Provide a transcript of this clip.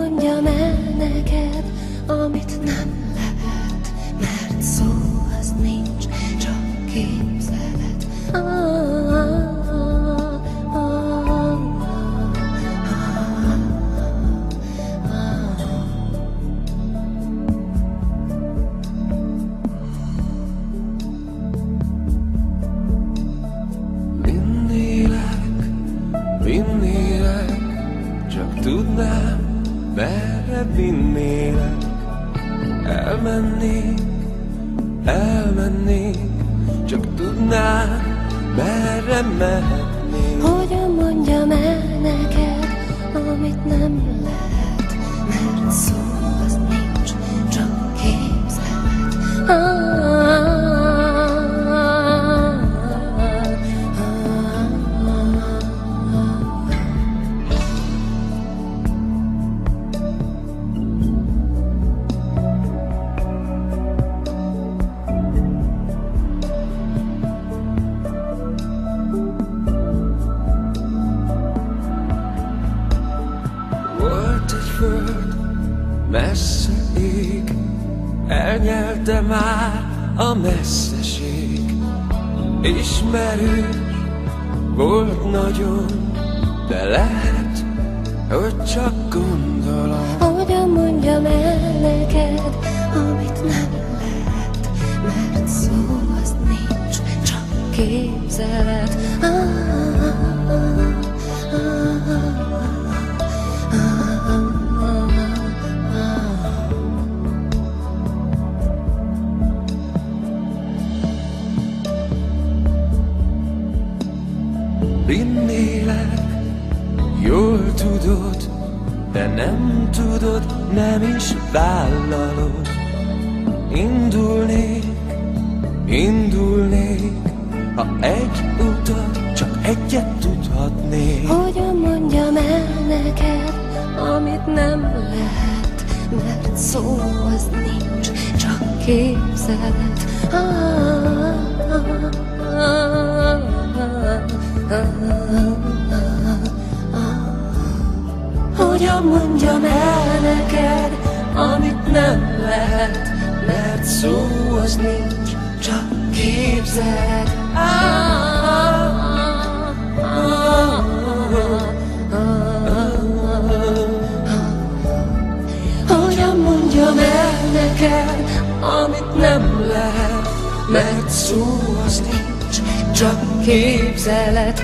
mondjam el neked, amit nem lehet, mert szó az nincs, csak képzelet. Vinnélek, csak tudnám, merre vinnélek. Elmennék, csak tudnám, merre mehetnék. Hogyan mondjam el neked, amit nem lehet, mert szó az nincs, csak képzelet. Volt egy föld, messze ég, elnyelte már a messzeség. Ismerős volt nagyon, de lehet, hogy csak gondolom. Hogyan mondjam el neked, amit nem lehet, mert szó az nincs, csak képzelet. Vinnélek, jól tudod, de nem tudod, nem is vállalod. Indulnék, ha egy utat, csak egyet tudhatnék. Hogyan mondjam el neked, amit nem lehet, mert szó az nincs, csak képzelet. Hogyan mondjam el neked, amit nem lehet, mert szó az nincs, csak képzelet. Hogyan mondjam el neked, amit nem lehet, mert szó az nincs, csak képzelet.